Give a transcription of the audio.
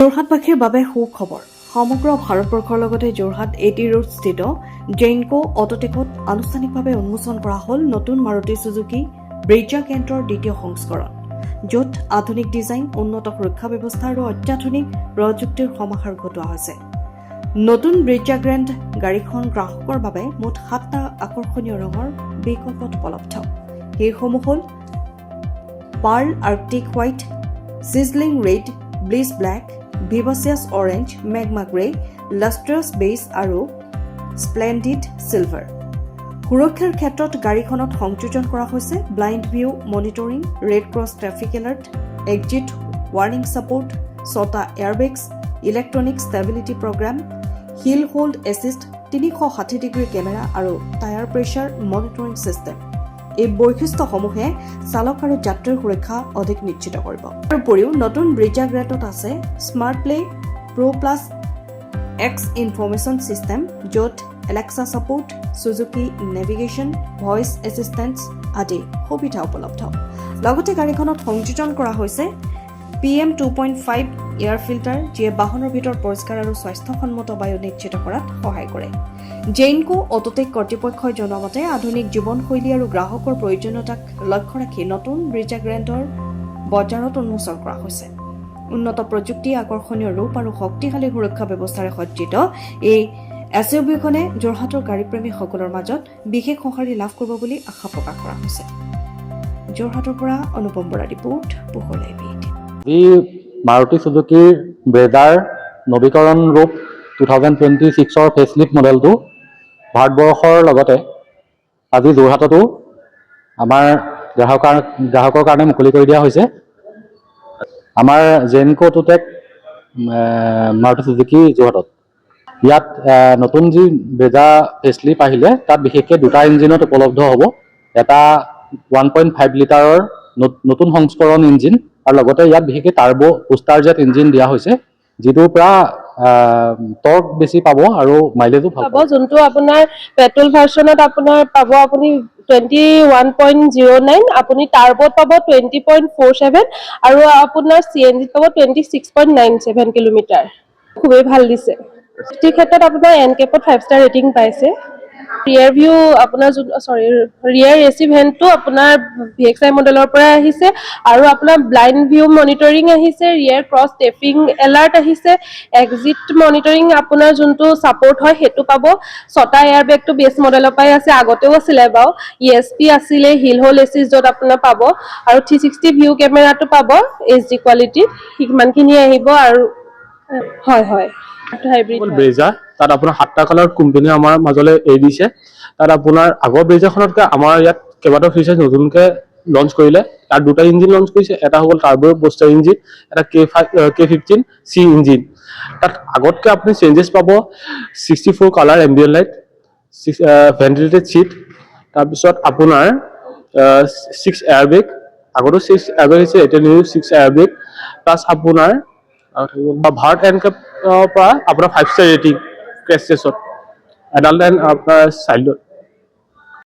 যোৰহাটবাসীৰ বাবে সুখবৰ। সমগ্ৰ ভাৰতবৰ্ষৰ লগতে যোৰহাট এটি ৰোড স্থিত জেইনকো অটোটেকত আনুষ্ঠানিকভাৱে উন্মোচন কৰা হ'ল নতুন মাৰুতি সুজুকি ব্ৰেজা কেন্টৰ দ্বিতীয় সংস্কৰণ, য'ত আধুনিক ডিজাইন, উন্নত সুৰক্ষা ব্যৱস্থা আৰু অত্যাধুনিক প্ৰযুক্তিৰ সমাহাৰ ঘটোৱা হৈছে। নতুন ব্ৰেজা গ্ৰেণ্ড গাড়ীখন গ্ৰাহকৰ বাবে মুঠ 7টা আকৰ্ষণীয় ৰঙৰ বিকল্পত উপলব্ধ। সেইসমূহ হ'ল pearl arctic white, sizzling red, bluish black, vivacious orange, magma grey, lustrous beige আৰু স্প্লেণ্ডিড চিলভাৰ। সুৰক্ষাৰ ক্ষেত্ৰত গাড়ীখনত সংযোজন কৰা হৈছে blind view monitoring, rear cross traffic alert, exit warning support, 6টা airbags, electronic stability program, hill hold assist, 360 degree camera আৰু tyre pressure monitoring system. এই বৈশিষ্ট্যসমূহে চালক আৰু যাত্ৰীৰ সুৰক্ষা অধিক নিশ্চিত কৰিব। তাৰ উপৰিও নতুন ব্ৰেজা গ্ৰেণ্ডত আছে smart play pro' plus X information system, য'ত Alexa support, Suzuki navigation, voice assistance আদি সুবিধা উপলব্ধ। লগতে গাড়ীখনত সংযোজন কৰা হৈছে PM 2.5 এয়াৰ ফিল্টাৰ, যিয়ে বাহনৰ ভিতৰত পৰিষ্কাৰ আৰু স্বাস্থ্যসন্মত বায়ু নিশ্চিত কৰাত সহায় কৰে। জেইনকো অটোটেক কৰ্তৃপক্ষই জনোৱা মতে আধুনিক জীৱনশৈলী আৰু গ্ৰাহকৰ প্ৰয়োজনীয়তাক লক্ষ্য ৰাখি নতুন ব্ৰেজা গ্ৰেণ্ডৰ বজাৰত উন্মোচন কৰা হৈছে। উন্নত প্ৰযুক্তি, আকৰ্ষণীয় ৰূপ আৰু শক্তিশালী সুৰক্ষা ব্যৱস্থাৰে সজ্জিত এই SUV-খনে যোৰহাটৰ গাড়ীপ্ৰেমীসকলৰ মাজত বিশেষ সঁহাৰি লাভ কৰিব বুলি আশা প্ৰকাশ কৰা হৈছে। যোৰহাটৰ পৰা অনুপম বৰা ৰিপৰ্ট, পোহৰ লাইভ। মাৰুতি সুজুকিৰ ব্ৰেজাৰ নৱীকৰণ ৰূপ 2026ৰ ফেচলিফ্ট মডেলটো ভাৰতবৰ্ষৰ লগতে আজি যোৰহাটতো আমাৰ গ্ৰাহকৰ কাৰণে মুকলি কৰি দিয়া হৈছে। আমাৰ জেইনকো অটোটেক মাৰুতি সুজুকি যোৰহাটত ইয়াত নতুন যি ব্ৰেজা ফেচলিফ্ট আহিলে তাত বিশেষকৈ 2টা ইঞ্জিনত উপলব্ধ হ'ব। এটা 1.5 লিটাৰৰ নতুন সংস্কৰণ ইঞ্জিন আৰু লগতে ইয়াত বিশেষকৈ টাৰ্বো বুষ্টাৰ জেট ইঞ্জিন দিয়া হৈছে, যিটোৰ পৰা টৰ্ক বেছি পাব আৰু মাইলেজো ভাল পাব। যোনটো আপোনাৰ পেট্ৰল ভাৰ্চনত আপোনাৰ পাব আপুনি 21.09, আপুনি টাৰ্বোত পাব 20.47 আৰু আপোনাৰ CNG পাব 26.97 কিলোমিটাৰ। খুবেই ভাল দিছে। এই ক্ষেত্ৰত আপোনাৰ এনকেপত 5 ষ্টাৰ ৰেটিং পাইছে। ৰিয়াৰ ভিউ আপোনাৰ ৰিয়াৰ এচি ভেণ্টটো আপোনাৰ VXI মডেলৰ পৰা আহিছে আৰু আপোনাৰ ব্লাইণ্ড ভিউ মনিটৰিং আহিছে, ৰিয়াৰ ক্ৰছ টেপিং এলাৰ্ট আহিছে, এক্সিট মনিটৰিং আপোনাৰ যোনটো ছাপোৰ্ট হয় সেইটো পাব। 6টা এয়াৰবেগটো বেছ মডেলৰ পৰাই আছে, আগতেও আছিলে বাৰু। ESP আছিলে, হিল হোল্ড এছিষ্ট য'ত আপোনাৰ পাব আৰু 360 ভিউ কেমেৰাটো পাব HD কোৱালিটি। সিমানখিনি আহিব আৰু হয় ব্ৰেজা তাত আপোনাৰ 7টা কালাৰ কোম্পানীয়ে আমাৰ মাজলৈ এৰি দিছে। তাত আপোনাৰ আগৰ ব্ৰেজাখনতকৈ আমাৰ ইয়াত কেইবাটাও ফিচাৰ্ছ নতুনকৈ লঞ্চ কৰিলে। তাত 2টা ইঞ্জিন লঞ্চ কৰিছে, এটা হ'ল টাৰ্বো বুষ্টাৰ ইঞ্জিন, এটা K15C ইঞ্জিন। তাত আগতকৈ আপুনি চেঞ্জেছ পাব 64 colour ambient light, ventilated seat, তাৰপিছত আপোনাৰ 6 এয়াৰবেগ, আগতো 6 এয়াৰবেগ হৈছে, এতিয়া নিউ 6 এয়াৰবেগ, প্লাছ আপোনাৰ ভাৰত এনকেপৰ পৰা আপোনাৰ 5 ষ্টাৰ ৰেটিং ক্ৰেছ টেষ্টত, এডাল্ট এণ্ড আপোনাৰ চাইল্ডত।